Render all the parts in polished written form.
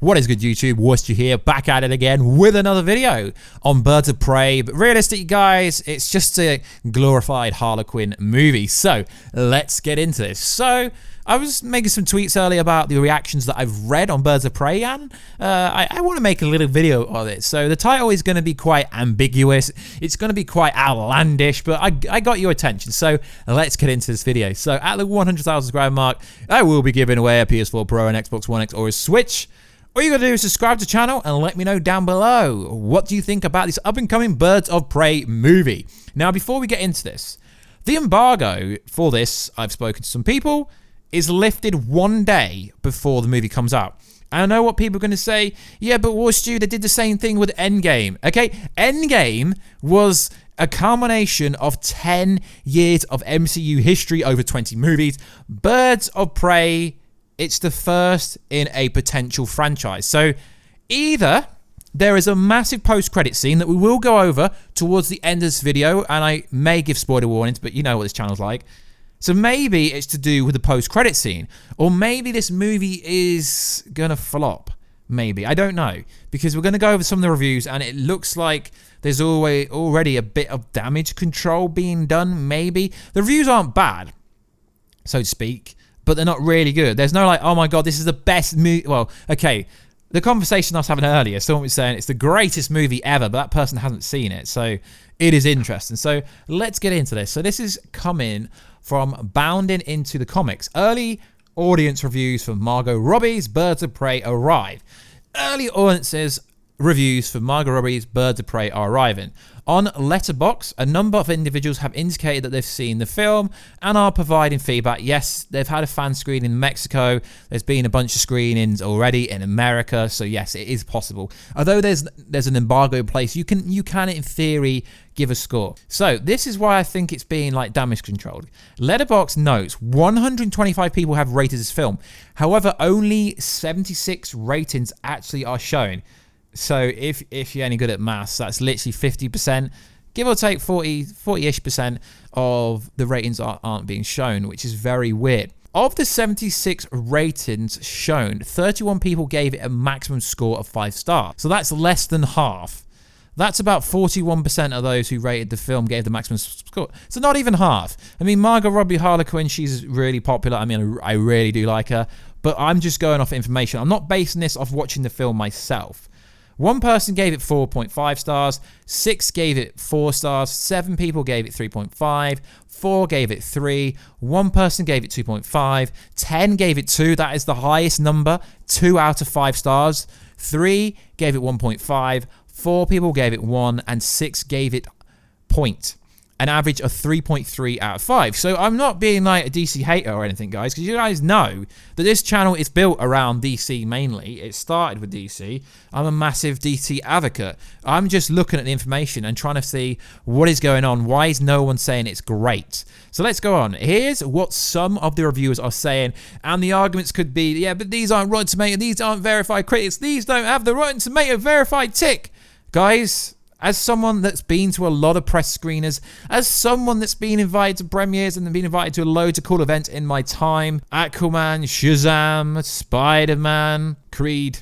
What is good, YouTube? Warstu here, back at it again with another video on Birds of Prey. But realistically, guys, it's just a glorified Harley Quinn movie. So let's get into this. So I was making some tweets earlier about the reactions that I've read on Birds of Prey, and I want to make a little video of it. So the title is going to be quite ambiguous. It's going to be quite outlandish, but I got your attention. So let's get into this video. So at the 100,000 subscriber mark, I will be giving away a PS4 Pro, an Xbox One X, or a Switch. All you gotta do is subscribe to the channel and let me know down below. What do you think about this up-and-coming Birds of Prey movie? Now, before we get into this, the embargo for this, I've spoken to some people, is lifted one day before the movie comes out. And I know what people are going to say. Yeah, but Warstu, they did the same thing with EndGame. Okay, EndGame was a culmination of 10 years of MCU history over 20 movies. Birds of Prey, it's the first in a potential franchise. So either there is a massive post-credit scene that we will go over towards the end of this video, and I may give spoiler warnings, but you know what this channel's like. So maybe it's to do with the post-credit scene, or maybe this movie is gonna flop. Maybe, I don't know, because we're gonna go over some of the reviews, and it looks like there's already a bit of damage control being done. Maybe the reviews aren't bad, so to speak, but they're not really good. There's no like, oh my god, this is the best movie. Well, okay, the conversation I was having earlier, someone was saying it's the greatest movie ever, but that person hasn't seen it, so it is interesting. So let's get into this. So this is coming from Bounding Into the Comics. Early audience reviews for Margot Robbie's Birds of Prey arrive. Early audiences reviews for Margot Robbie's Birds of Prey are arriving. On Letterboxd, a number of individuals have indicated that they've seen the film and are providing feedback. Yes, they've had a fan screening in Mexico. There's been a bunch of screenings already in America, so yes, it is possible. Although there's an embargo in place, you can in theory give a score. So this is why I think it's being like damage controlled. Letterboxd notes 125 people have rated this film. However, only 76 ratings actually are shown. So if you're any good at maths, that's literally 50%, give or take 40-ish% of the ratings aren't being shown, which is very weird. Of the 76 ratings shown, 31 people gave it a maximum score of 5 stars. So that's less than half. That's about 41% of those who rated the film gave the maximum score. So not even half. I mean, Margot Robbie, Harley Quinn, she's really popular. I mean, I really do like her. But I'm just going off information. I'm not basing this off watching the film myself. One person gave it 4.5 stars, 6 gave it 4 stars, 7 people gave it 3.5, 4 gave it 3, 1 person gave it 2.5, 10 gave it 2, that is the highest number, 2 out of 5 stars, 3 gave it 1.5, 4 people gave it 1, and 6 gave it 0. An average of 3.3 out of 5. So I'm not being like a DC hater or anything, guys, because you guys know that this channel is built around DC mainly. It started with DC. I'm a massive DC advocate. I'm just looking at the information and trying to see what is going on. Why is no one saying it's great? So let's go on. Here's what some of the reviewers are saying, and the arguments could be, yeah, but these aren't Rotten Tomato, these aren't verified critics, these don't have the Rotten Tomato verified tick. Guys, as someone that's been to a lot of press screeners, as someone that's been invited to premieres and been invited to loads of cool events in my time, Aquaman, Shazam, Spider-Man, Creed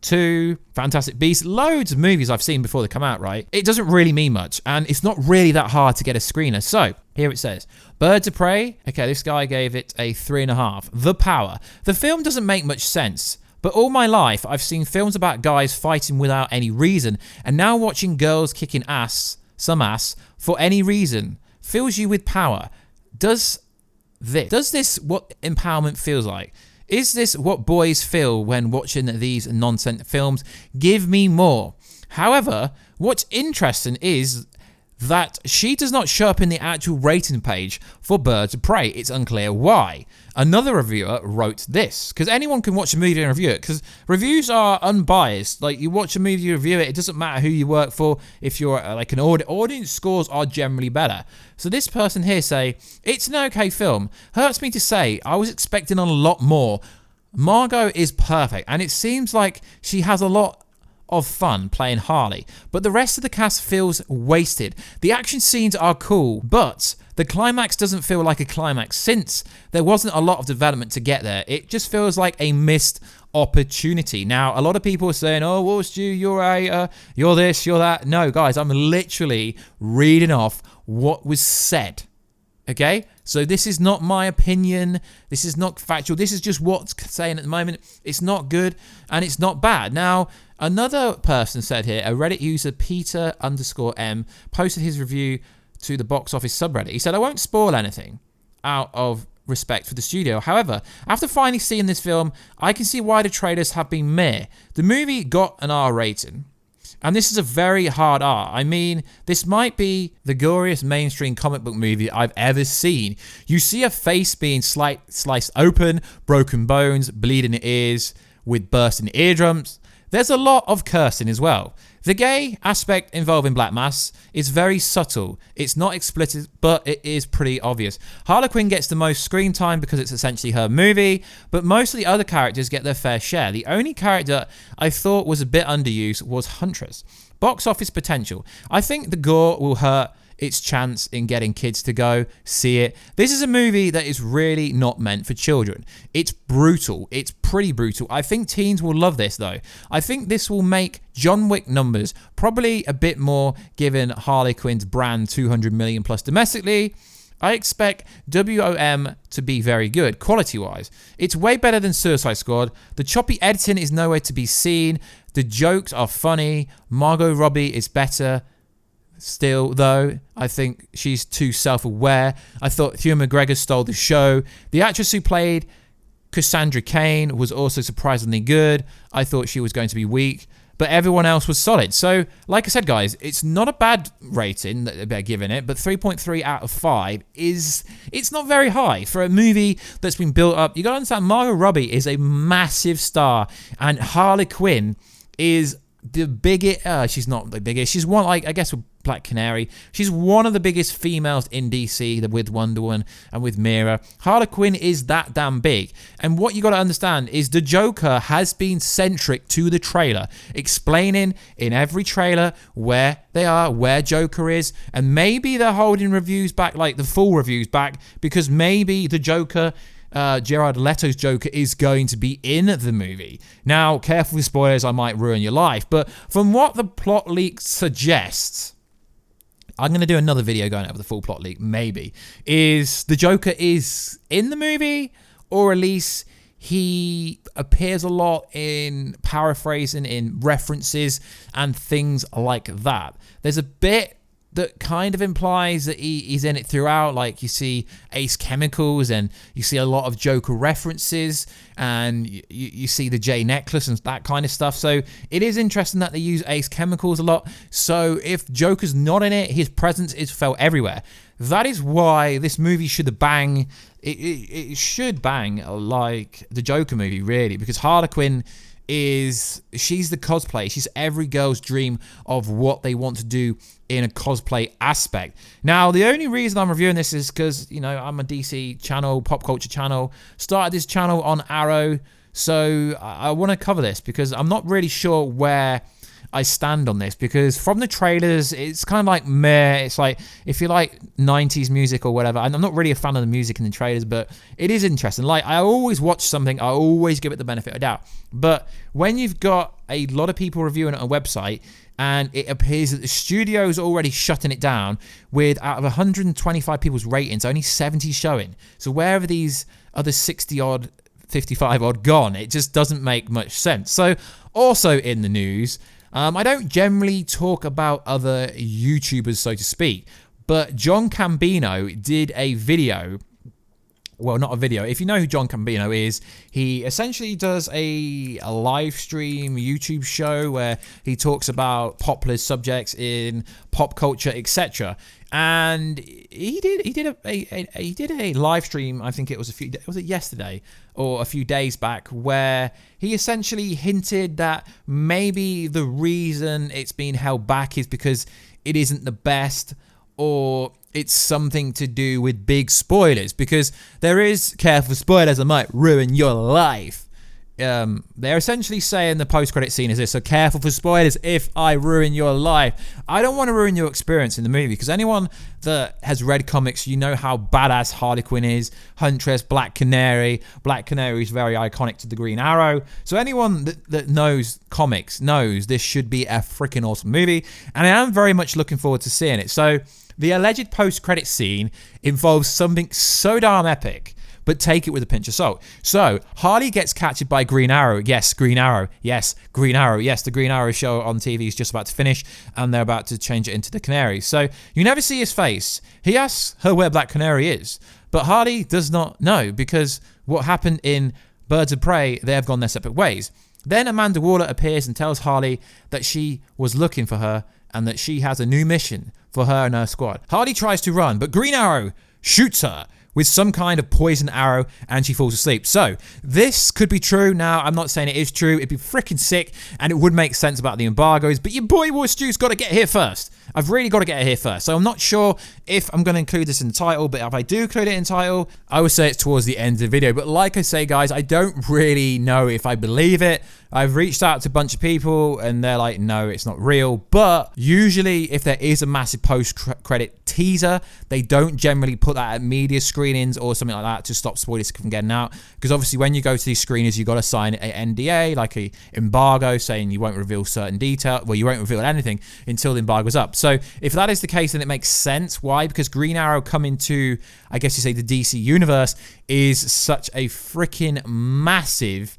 2, Fantastic Beasts, loads of movies I've seen before they come out, right? It doesn't really mean much, and it's not really that hard to get a screener. So here it says, Birds of Prey, okay, this guy gave it a 3.5. The Power. The film doesn't make much sense. But all my life, I've seen films about guys fighting without any reason, and now watching girls kicking some ass, for any reason, fills you with power. Does this what empowerment feels like? Is this what boys feel when watching these nonsense films? Give me more. However, what's interesting is that she does not show up in the actual rating page for Birds of Prey. It's unclear why. Another reviewer wrote this, because anyone can watch a movie and review it, because reviews are unbiased. Like, you watch a movie, you review it, it doesn't matter who you work for. If you're like an audience scores are generally better. So this person here say, it's an okay film. Hurts me to say, I was expecting a lot more. Margot is perfect, and it seems like she has a lot of fun playing Harley, but the rest of the cast feels wasted. The action scenes are cool, but The climax doesn't feel like a climax since there wasn't a lot of development to get there. It just feels like a missed opportunity. Now, a lot of people are saying, oh, Warstu, you're you're this, you're that. No, guys, I'm literally reading off what was said. Okay? So this is not my opinion. This is not factual. This is just what's saying at the moment. It's not good and it's not bad. Now, another person said here, a Reddit user, Peter_M, posted his review to the box office subreddit. He said, I won't spoil anything out of respect for the studio. However, after finally seeing this film, I can see why the trailers have been meh. The movie got an R rating. And this is a very hard R. I mean, this might be the goriest mainstream comic book movie I've ever seen. You see a face being sliced open, broken bones, bleeding ears, with bursting eardrums. There's a lot of cursing as well. The gay aspect involving Black Mass is very subtle. It's not explicit, but it is pretty obvious. Harley Quinn gets the most screen time because it's essentially her movie, but most of the other characters get their fair share. The only character I thought was a bit underused was Huntress. Box office potential. I think the gore will hurt its chance in getting kids to go see it. This is a movie that is really not meant for children. It's brutal. It's pretty brutal. I think teens will love this though. I think this will make John Wick numbers, probably a bit more given Harley Quinn's brand 200 million plus domestically. I expect WOM to be very good, quality-wise. It's way better than Suicide Squad. The choppy editing is nowhere to be seen. The jokes are funny. Margot Robbie is better. Still, though, I think she's too self-aware. I thought Hugh McGregor stole the show. The actress who played Cassandra Cain was also surprisingly good. I thought she was going to be weak, but everyone else was solid. So, like I said, guys, it's not a bad rating that they're giving it, but 3.3 out of 5 it's not very high for a movie that's been built up. You got to understand, Margot Robbie is a massive star, and Harley Quinn is the biggest. She's not the biggest. She's one, like, I guess, with Black Canary. She's one of the biggest females in DC with Wonder Woman and with Mira. Harley Quinn is that damn big. And what you got to understand is the Joker has been centric to the trailer, explaining in every trailer where they are, where Joker is, and maybe they're holding reviews back, like the full reviews back, because maybe the Joker, Jared Leto's Joker, is going to be in the movie. Now, careful with spoilers, I might ruin your life, but from what the plot leak suggests, I'm going to do another video going over the full plot leak, maybe, is the Joker is in the movie, or at least he appears a lot in paraphrasing, in references, and things like that. There's a bit that kind of implies that he's in it throughout. Like, you see Ace Chemicals, and you see a lot of Joker references, and you see the J necklace and that kind of stuff. So it is interesting that they use Ace Chemicals a lot. So if Joker's not in it, his presence is felt everywhere. That is why this movie should bang. It should bang like the Joker movie, really, because Harley Quinn she's the cosplay. She's every girl's dream of what they want to do in a cosplay aspect. Now, the only reason I'm reviewing this is because, you know, I'm a DC channel, pop culture channel, started this channel on Arrow, so I want to cover this because I'm not really sure where I stand on this, because from the trailers, it's kind of like meh. It's like, if you like 90s music or whatever, and I'm not really a fan of the music in the trailers, but it is interesting. Like, I always watch something, I always give it the benefit of doubt. But when you've got a lot of people reviewing it on a website, and it appears that the studio is already shutting it down, with out of 125 people's ratings, only 70 showing. So where are these other 60-odd, 55-odd gone? It just doesn't make much sense. So, also in the news, I don't generally talk about other YouTubers, so to speak, but John Cambino did a video. Well, not a video. If you know who John Cambino is, he essentially does a live stream YouTube show where he talks about popular subjects in pop culture, etc. And he did a live stream. I think it was yesterday or a few days back, where he essentially hinted that maybe the reason it's been held back is because it isn't the best, or it's something to do with big spoilers, because there is, careful spoilers, I might ruin your life. they're essentially saying the post-credit scene is this, so careful for spoilers if I ruin your life. I don't want to ruin your experience in the movie, because anyone that has read comics, you know how badass Harley Quinn is, Huntress, Black Canary. Black Canary is very iconic to the Green Arrow. So anyone that knows comics knows this should be a freaking awesome movie, and I am very much looking forward to seeing it. So the alleged post-credit scene involves something so darn epic, but take it with a pinch of salt. So, Harley gets captured by Green Arrow. Yes, Green Arrow. Yes, Green Arrow. Yes, the Green Arrow show on TV is just about to finish, and they're about to change it into the Canary. So, you never see his face. He asks her where Black Canary is, but Harley does not know, because what happened in Birds of Prey, they have gone their separate ways. Then Amanda Waller appears and tells Harley that she was looking for her, and that she has a new mission for her and her squad. Harley tries to run, but Green Arrow shoots her with some kind of poison arrow, and she falls asleep. So, this could be true. Now, I'm not saying it is true. It'd be freaking sick, and it would make sense about the embargoes, but your boy Warstu's got to get here first. I've really got to get here first. So, I'm not sure if I'm going to include this in the title, but if I do include it in the title, I would say it's towards the end of the video. But like I say, guys, I don't really know if I believe it. I've reached out to a bunch of people, and they're like, no, it's not real. But usually, if there is a massive post-credit teaser, they don't generally put that at media screenings or something like that to stop spoilers from getting out. Because obviously, when you go to these screeners, you've got to sign an NDA, like an embargo, saying you won't reveal certain detail. Well, you won't reveal anything until the embargo's up. So if that is the case, then it makes sense. Why? Because Green Arrow coming to, I guess you say, the DC universe is such a freaking massive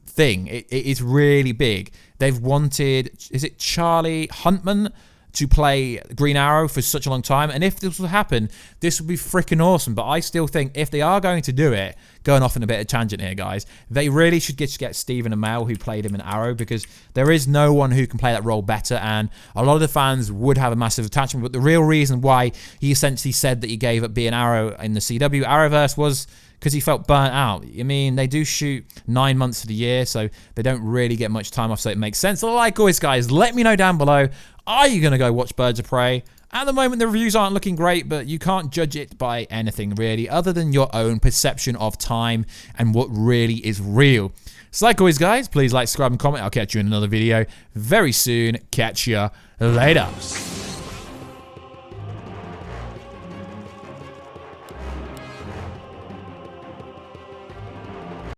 thing. It is really big. They've wanted, is it Charlie Huntman to play Green Arrow for such a long time, and if this would happen, this would be freaking awesome. But I still think if they are going to do it, going off in a bit of tangent here, guys, they really should get Stephen Amell, who played him in Arrow, because there is no one who can play that role better, and a lot of the fans would have a massive attachment. But the real reason why he essentially said that he gave up being Arrow in the CW Arrowverse was because he felt burnt out. I mean, they do shoot 9 months of the year, so they don't really get much time off, so it makes sense. So like always, guys, let me know down below, are you going to go watch Birds of Prey? At the moment, the reviews aren't looking great, but you can't judge it by anything, really, other than your own perception of time and what really is real. So like always, guys, please like, subscribe, and comment. I'll catch you in another video very soon. Catch ya later.